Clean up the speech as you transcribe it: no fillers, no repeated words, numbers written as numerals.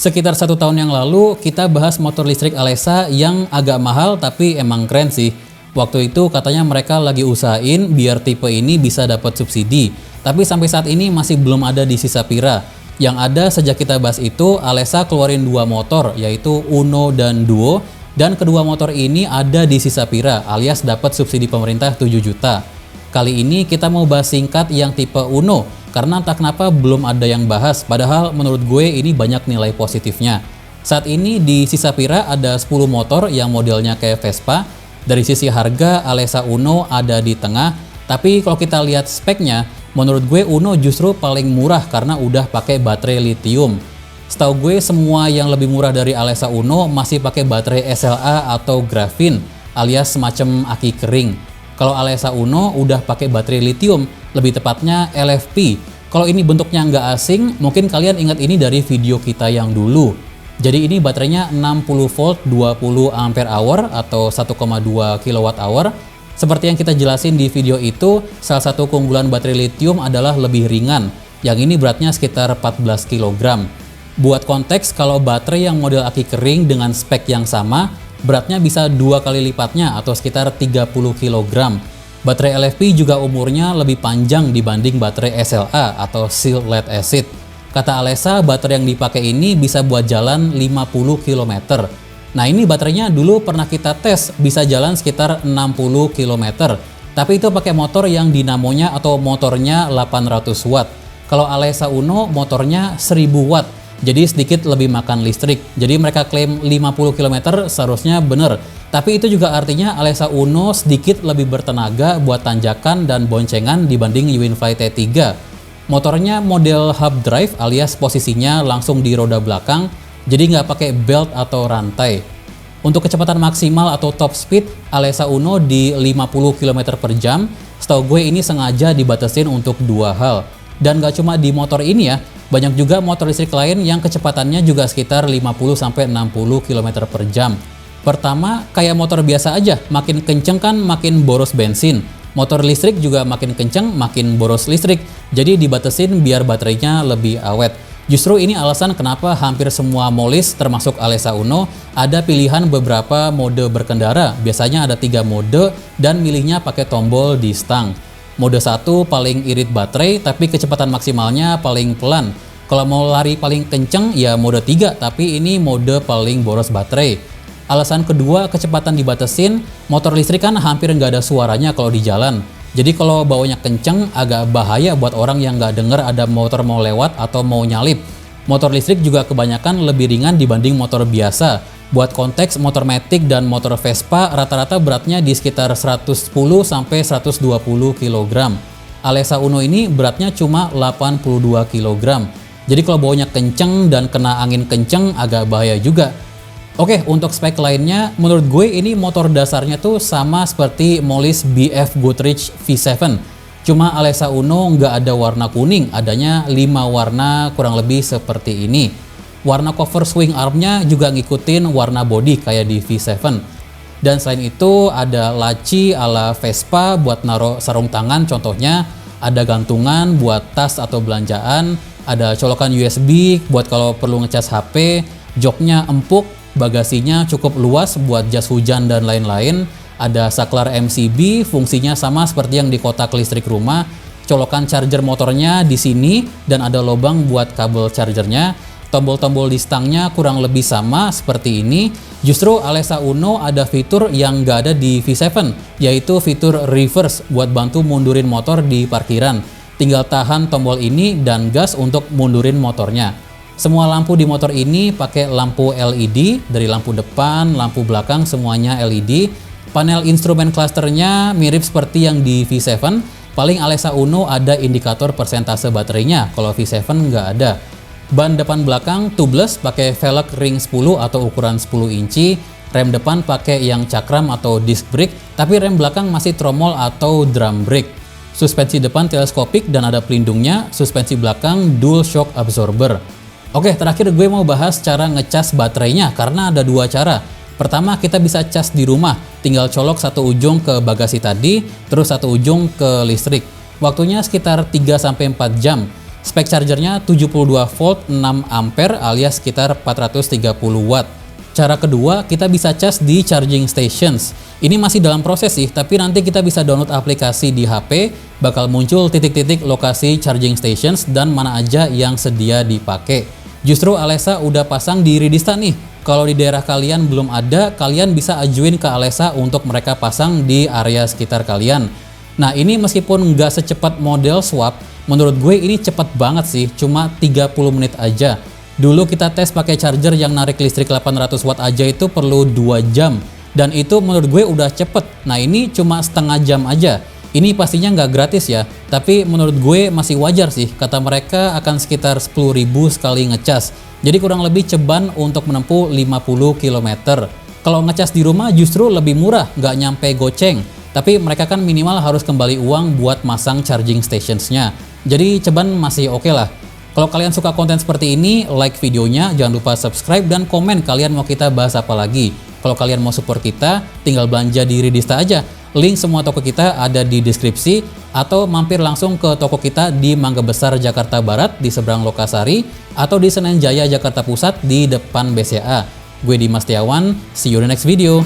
Sekitar 1 tahun yang lalu kita bahas motor listrik Alesa yang agak mahal tapi emang keren sih. Waktu itu katanya mereka lagi usahain biar tipe ini bisa dapat subsidi. Tapi sampai saat ini masih belum ada di Sisapira. Yang ada sejak kita bahas itu, Alesa keluarin 2 motor, yaitu Uno dan Duo. Dan kedua motor ini ada di Sisapira alias dapat subsidi pemerintah 7 juta. Kali ini kita mau bahas singkat yang tipe Uno, karena entah kenapa belum ada yang bahas, padahal menurut gue ini banyak nilai positifnya. Saat ini di Sisapira ada 10 motor yang modelnya kayak Vespa. Dari sisi harga, Alesa Uno ada di tengah, tapi kalau kita lihat speknya, menurut gue Uno justru paling murah karena udah pakai baterai lithium. Setahu gue semua yang lebih murah dari Alesa Uno masih pakai baterai SLA atau graphene, alias semacam aki kering. Kalau Alesa Uno udah pakai baterai lithium, lebih tepatnya LFP. Kalau ini bentuknya nggak asing, mungkin kalian ingat ini dari video kita yang dulu. Jadi ini baterainya 60 volt 20 ampere hour atau 1,2 kWh. Seperti yang kita jelasin di video itu, salah satu keunggulan baterai lithium adalah lebih ringan. Yang ini beratnya sekitar 14 kg. Buat konteks, kalau baterai yang model aki kering dengan spek yang sama, beratnya bisa 2 kali lipatnya atau sekitar 30 kg. Baterai LFP juga umurnya lebih panjang dibanding baterai SLA atau Silk Lead Acid. Kata Alesa, baterai yang dipakai ini bisa buat jalan 50 km. Nah ini baterainya dulu pernah kita tes, bisa jalan sekitar 60 km. Tapi itu pakai motor yang dinamonya atau motornya 800 watt. Kalau Alesa Uno motornya 1000 watt. Jadi sedikit lebih makan listrik. Jadi mereka klaim 50 km seharusnya bener. Tapi itu juga artinya Alesa Uno sedikit lebih bertenaga buat tanjakan dan boncengan dibanding Uinfly T3. Motornya model hub drive alias posisinya langsung di roda belakang. Jadi nggak pakai belt atau rantai. Untuk kecepatan maksimal atau top speed, Alesa Uno di 50 km per jam. Setahu gue ini sengaja dibatasin untuk 2 hal. Dan nggak cuma di motor ini ya, banyak juga motor listrik lain yang kecepatannya juga sekitar 50-60 km per jam. Pertama, kayak motor biasa aja, makin kenceng kan makin boros bensin. Motor listrik juga makin kenceng, makin boros listrik. Jadi dibatasin biar baterainya lebih awet. Justru ini alasan kenapa hampir semua molis termasuk Alesa Uno ada pilihan beberapa mode berkendara. Biasanya ada 3 mode dan milihnya pakai tombol di stang. Mode 1 paling irit baterai tapi kecepatan maksimalnya paling pelan. Kalau mau lari paling kenceng ya mode 3 tapi ini mode paling boros baterai. Alasan kedua, kecepatan dibatasin. Motor listrik kan hampir nggak ada suaranya kalau di jalan. Jadi kalau bawanya kenceng agak bahaya buat orang yang nggak denger ada motor mau lewat atau mau nyalip. Motor listrik juga kebanyakan lebih ringan dibanding motor biasa. Buat konteks, motor Matic dan motor Vespa rata-rata beratnya di sekitar 110-120 kg. Alesa Uno ini beratnya cuma 82 kg. Jadi kalau bawanya kenceng dan kena angin kenceng agak bahaya juga. Oke, untuk spek lainnya, menurut gue ini motor dasarnya tuh sama seperti Molis BF Goodrich V7. Cuma Alesa Uno nggak ada warna kuning, adanya 5 warna kurang lebih seperti ini. Warna cover swing armnya juga ngikutin warna body kayak di V7. Dan selain itu ada laci ala Vespa buat naruh sarung tangan contohnya, ada gantungan buat tas atau belanjaan, ada colokan USB buat kalau perlu ngecas HP, joknya empuk, bagasinya cukup luas buat jas hujan dan lain-lain, ada saklar MCB, fungsinya sama seperti yang di kotak listrik rumah, colokan charger motornya di sini dan ada lubang buat kabel chargernya. Tombol-tombol di stangnya kurang lebih sama seperti ini. Justru Alesa Uno ada fitur yang nggak ada di V7, yaitu fitur reverse buat bantu mundurin motor di parkiran. Tinggal tahan tombol ini dan gas untuk mundurin motornya. Semua lampu di motor ini pakai lampu LED, dari lampu depan, lampu belakang semuanya LED. Panel instrumen klasternya mirip seperti yang di V7. Paling Alesa Uno ada indikator persentase baterainya, kalau V7 nggak ada. Ban depan belakang tubeless pakai velg ring 10 atau ukuran 10 inci. Rem depan pakai yang cakram atau disc brake, tapi rem belakang masih tromol atau drum brake. Suspensi depan teleskopik dan ada pelindungnya. Suspensi belakang dual shock absorber. Oke, terakhir gue mau bahas cara ngecas baterainya karena ada 2 cara. Pertama, kita bisa cas di rumah, tinggal colok satu ujung ke bagasi tadi, terus satu ujung ke listrik. Waktunya sekitar 3-4 jam. Spek chargernya 72 volt 6 ampere alias sekitar 430 watt. Cara kedua, kita bisa cas di charging stations. Ini masih dalam proses sih, tapi nanti kita bisa download aplikasi di HP, bakal muncul titik-titik lokasi charging stations dan mana aja yang sedia dipakai. Justru Alexa udah pasang di Ridista nih. Kalau di daerah kalian belum ada, kalian bisa ajuin ke Alexa untuk mereka pasang di area sekitar kalian. Nah ini meskipun nggak secepat model swap, menurut gue ini cepet banget sih, cuma 30 menit aja. Dulu kita tes pakai charger yang narik listrik 800 watt aja itu perlu 2 jam. Dan itu menurut gue udah cepet. Nah ini cuma setengah jam aja. Ini pastinya nggak gratis ya, tapi menurut gue masih wajar sih. Kata mereka akan sekitar 10.000 sekali ngecas. Jadi kurang lebih ceban untuk menempuh 50 km. Kalau ngecas di rumah justru lebih murah, nggak nyampe goceng. Tapi mereka kan minimal harus kembali uang buat masang charging stationsnya. Jadi ceban masih oke lah. Kalau kalian suka konten seperti ini, like videonya, jangan lupa subscribe dan komen kalian mau kita bahas apa lagi. Kalau kalian mau support kita, tinggal belanja di Ridista aja. Link semua toko kita ada di deskripsi, atau mampir langsung ke toko kita di Mangga Besar, Jakarta Barat di seberang Lokasari, atau di Senen Jaya, Jakarta Pusat di depan BCA. Gue Dimas Setiawan, see you in the next video.